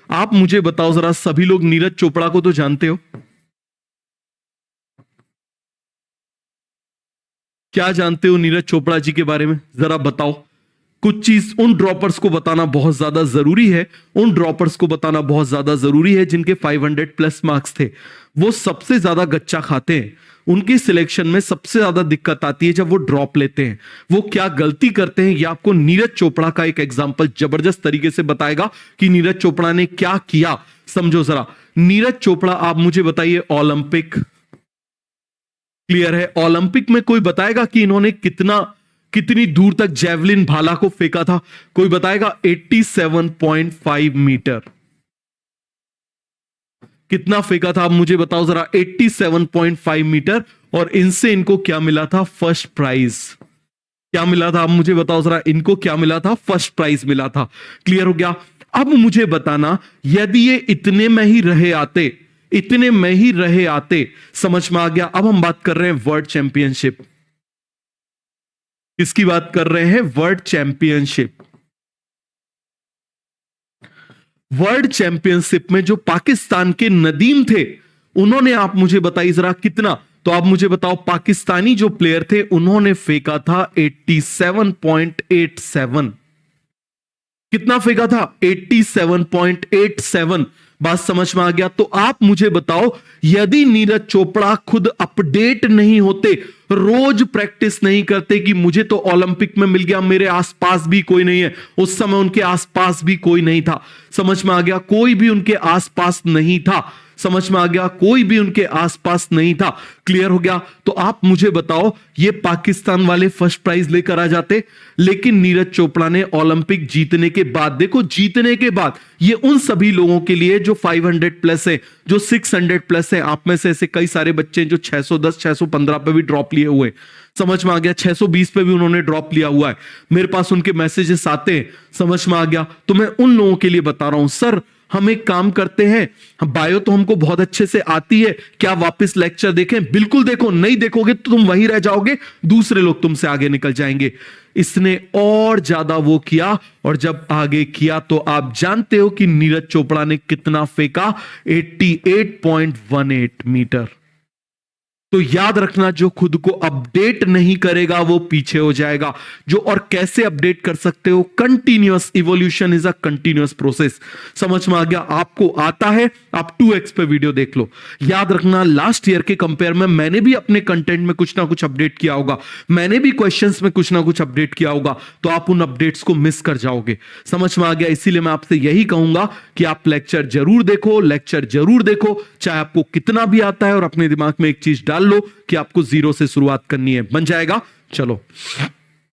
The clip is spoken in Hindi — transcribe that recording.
आप मुझे बताओ जरा, सभी लोग नीरज चोपड़ा को तो जानते हो, क्या जानते हो नीरज चोपड़ा जी के बारे में, जरा बताओ। कुछ चीज उन ड्रॉपर्स को बताना बहुत ज्यादा जरूरी है, उन ड्रॉपर्स को बताना बहुत ज्यादा जरूरी है जिनके 500 प्लस मार्क्स थे। वो सबसे ज्यादा गच्चा खाते हैं, उनकी सिलेक्शन में सबसे ज्यादा दिक्कत आती है जब वो ड्रॉप लेते हैं। वो क्या गलती करते हैं, ये आपको नीरज चोपड़ा का एक एग्जांपल जबरदस्त तरीके से बताएगा कि नीरज चोपड़ा ने क्या किया। समझो जरा, नीरज चोपड़ा, आप मुझे बताइए, ओलंपिक क्लियर है, ओलंपिक में कोई बताएगा कि इन्होंने कितनी दूर तक जेवलिन भाला को फेंका था? कोई बताएगा? 87.5 मीटर। कितना फेंका था आप मुझे बताओ जरा, 87.5 मीटर। और इनसे इनको क्या मिला था? First prize. क्या मिला था आप मुझे बताओ जरा, इनको क्या मिला था? फर्स्ट प्राइज मिला था। क्लियर हो गया? अब मुझे बताना, यदि ये इतने में ही रहे आते, समझ में आ गया? अब हम बात कर रहे हैं वर्ल्ड चैंपियनशिप। किसकी बात कर रहे हैं? World championship. वर्ल्ड चैंपियनशिप में जो पाकिस्तान के नदीम थे, उन्होंने, आप मुझे बताइए जरा कितना, तो आप मुझे बताओ, पाकिस्तानी जो प्लेयर थे उन्होंने फेंका था 87.87। कितना फेंका था? 87.87। बात समझ में आ गया? तो आप मुझे बताओ, यदि नीरज चोपड़ा खुद अपडेट नहीं होते, रोज प्रैक्टिस नहीं करते कि मुझे तो ओलंपिक में मिल गया, मेरे आसपास भी कोई नहीं है, उस समय उनके आसपास भी कोई नहीं था। समझ में आ गया? कोई भी उनके आसपास नहीं था। समझ में आ गया? कोई भी उनके आसपास नहीं था। क्लियर हो गया? तो आप मुझे बताओ, ये पाकिस्तान वाले फर्स्ट प्राइज लेकर आ जाते, लेकिन नीरज चोपड़ा ने ओलंपिक जीतने के बाद, देखो जीतने के बाद, ये उन सभी लोगों के लिए जो 500 प्लस है, जो 600 प्लस है, आप में से ऐसे कई सारे बच्चे जो 610 615 पे भी ड्रॉप लिए हुए, समझ में आ गया? 620 पे भी उन्होंने ड्रॉप लिया हुआ है, मेरे पास उनके मैसेजेस आते हैं। समझ में आ गया? तो मैं उन लोगों के लिए बता रहा हूं, सर हम एक काम करते हैं, बायो तो हमको बहुत अच्छे से आती है, क्या वापस लेक्चर देखें? बिल्कुल देखो, नहीं देखोगे तो तुम वहीं रह जाओगे, दूसरे लोग तुमसे आगे निकल जाएंगे। इसने और ज्यादा वो किया, और जब आगे किया तो आप जानते हो कि नीरज चोपड़ा ने कितना फेंका? 88.18 मीटर। तो याद रखना, जो खुद को अपडेट नहीं करेगा वो पीछे हो जाएगा। जो, और कैसे अपडेट कर सकते हो? Continuous evolution is a continuous process. समझ में आ गया? आपको आता है, आप 2x पे वीडियो देख लो। याद रखना, लास्ट ईयर के कंपेयर में मैंने भी अपने कंटेंट में कुछ ना कुछ अपडेट किया होगा, मैंने भी क्वेश्चंस में कुछ ना कुछ अपडेट किया होगा, तो आप उन अपडेट्स को मिस कर जाओगे। समझ में आ गया? इसीलिए मैं आपसे यही कहूंगा कि आप लेक्चर जरूर देखो, लेक्चर जरूर देखो, चाहे आपको कितना भी आता है, और अपने दिमाग में एक चीज डाल लो कि आपको 0 से शुरुआत करनी है, बन जाएगा। चलो।